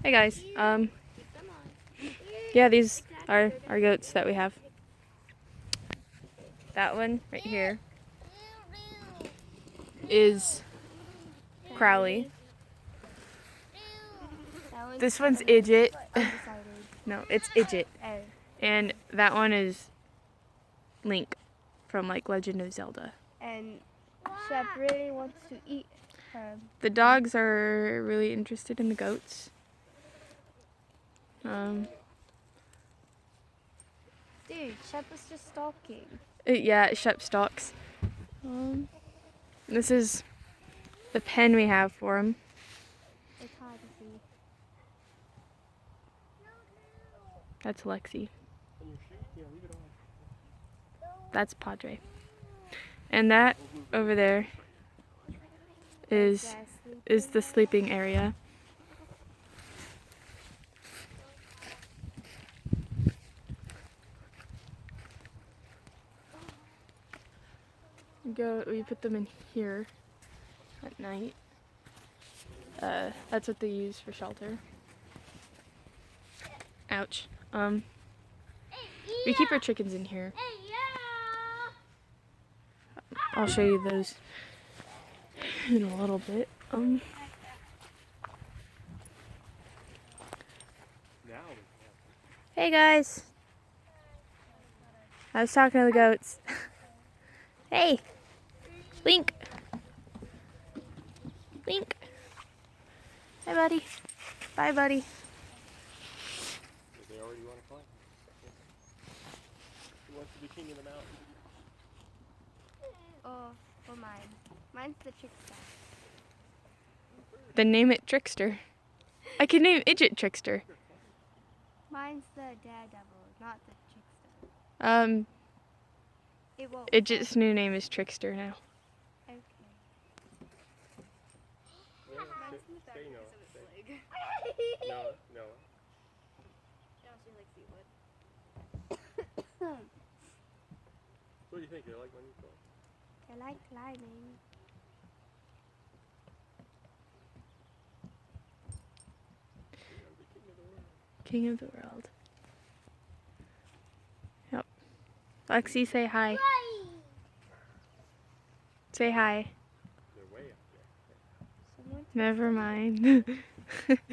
Hey guys, yeah, these are our goats that we have. That one right here is Crowley. This one's Idjit. No, it's Idjit. And that one is Link from like Legend of Zelda. And Shep really wants to eat her. The dogs are really interested in the goats. Dude, Shep was just stalking. Yeah, Shep stalks. This is the pen we have for him. It's hard to see. That's Lexi. That's Padre. And that over there is the sleeping area. We put them in here at night. That's what they use for shelter. Ouch. We keep our chickens in here. I'll show you those in a little bit. Hey guys. I was talking to the goats. Hey, Link. Link. Hi, buddy. Bye, buddy. Do they already want to play? Who wants to be king of the mountain? Or mine. Mine's the trickster. Then name it Trickster. I can name Idjit Trickster. Mine's the daredevil, not the trickster. It won't. Idjit's new name is Trickster now. Okay. Mine's in the back because of its leg. No. She likes to eat wood. What do you think? Do you like my new car? I like climbing. King of the world. Yep. Lexi, say hi. Say hi. They're way up there. Never mind. They got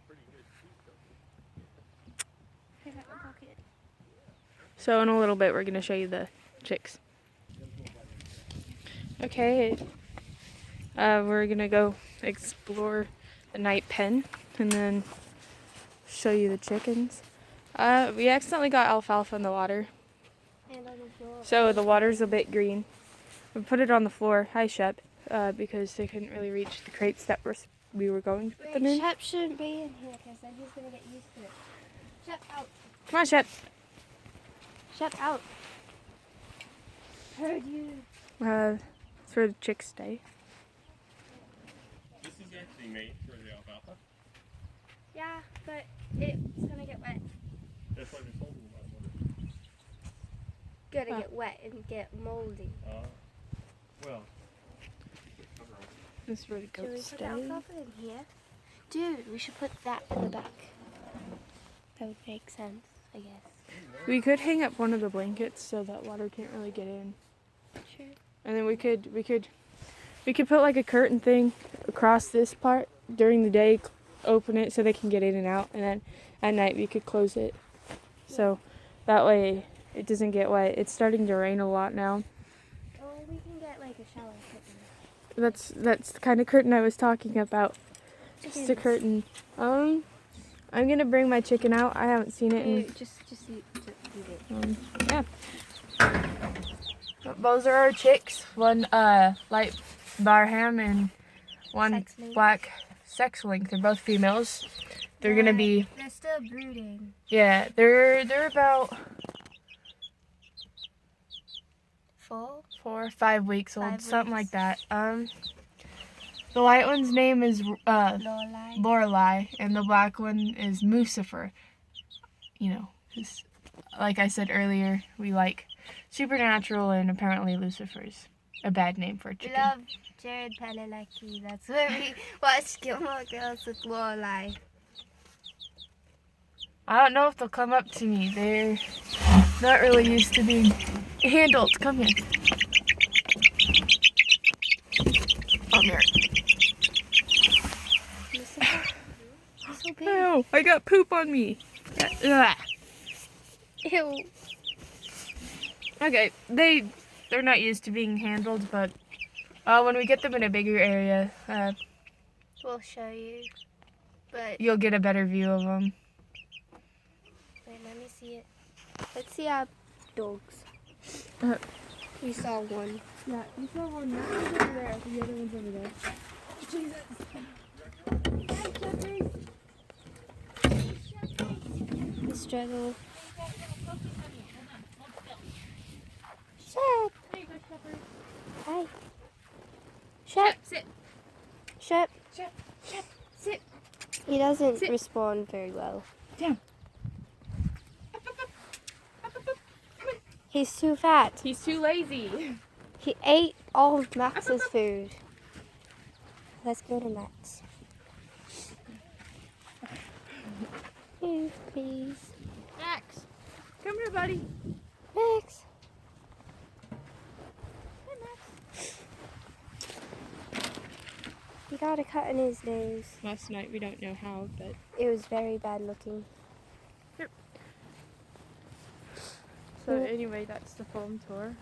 pretty good feet, though. So in a little bit, we're gonna show you the chicks. Okay. We're gonna go explore the night pen and then show you the chickens. We accidentally got alfalfa in the water, And on the floor. so the water's a bit green. We put it on the floor. Hi, Shep. Because they couldn't really reach the crates that we were going to put them in. Shep shouldn't be in here because then he's going to get used to it. Shep out. Come on, Shep. Shep out. Heard you. It's where the chicks stay. This is actually made for the alfalfa. Yeah, but it's going to get wet. That's why they're holding about it. Going to Huh. get wet and get moldy. Well. This is where the Should we goats put the stay. alfalfa in here? Dude, we should put that in the back. That would make sense, I guess. We could hang up one of the blankets so that water can't really get in. Sure. And then we could put like a curtain thing across this part during the day, open it so they can get in and out, and then at night we could close it. So that way it doesn't get wet. It's starting to rain a lot now. Or we can get like a shower curtain. That's the kind of curtain I was talking about. Just a Chickens. curtain. I'm gonna bring my chicken out. I haven't seen it in Just eat it. yeah. Those are our chicks. One light Barham and one Sex link. black sex link. They're both females. They're gonna be They're still brooding. yeah. They're about 4? 4 or 5 weeks old, 5 something weeks. like that. The white one's name is Lorelai. Lorelei, and the black one is Lucifer. You know, 'cause like I said earlier, we like supernatural and apparently Lucifers. a bad name for a We chicken. love Jared Padalecki. That's where we watch Gilmore Girls with Lorelai. I don't know if they'll come up to me. They're not really used to being handled. Come here. Come here. So big. Oh, I got poop on me. Ugh. Ew. Okay, they're not used to being handled, but when we get them in a bigger area, We'll show you. But you'll get a better view of them. wait, let me see it. Let's see our dogs. We saw one. Yeah, you saw one over there. The other one's over there. The struggle. Shep. Hi. Shep. Sit. Shep. Shep. Shep. Sit. He doesn't Sit. respond very well. Down. He's too fat. He's too lazy. He ate all of Max's food. Let's go to Max. Here, please. Max, come here, buddy. Max. He got a cut in his nose. Last night, we don't know how, but It was very bad looking. so anyway, that's the farm tour.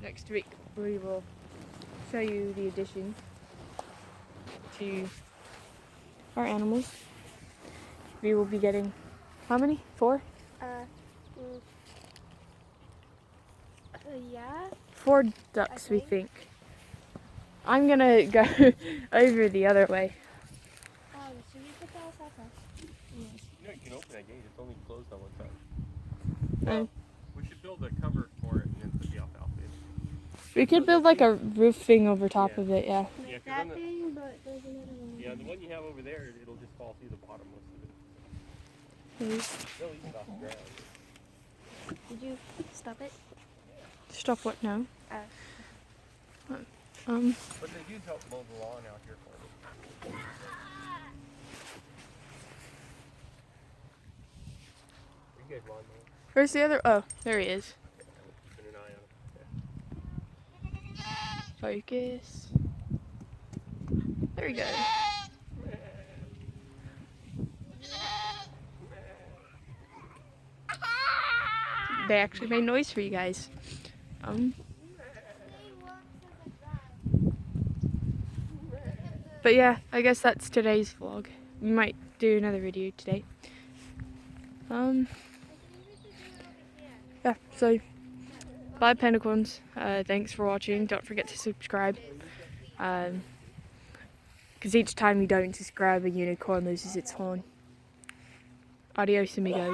Next week, we will show you the addition to our animals. We will be getting how many? 4? Yeah. 4 ducks, we think. I'm gonna go over the other way. Should we put that outside? You know, you can open that gate. It's only closed on one side. Oh. Well, we should build a cover for it and then put the alfalfa in. We could build like a roof thing over top Yeah. of it, yeah. Yeah, 'cause That then thing, but there's another one. yeah, the one you have over there, it'll just fall through the bottom most of it. Maybe. They'll eat it off the ground. Did you stop it? Stop what now? But they do help mow the lawn out here for me. Are you guys lawn mowing? Where's the other? Oh, there he is. Keeping an eye on Focus. There we go. They actually made noise for you guys. But yeah, I guess that's today's vlog. We might do another video today. Yeah, so bye Pentacorns. Thanks for watching. Don't forget to subscribe. Because each time you don't subscribe, a unicorn loses its horn. Adios amigos.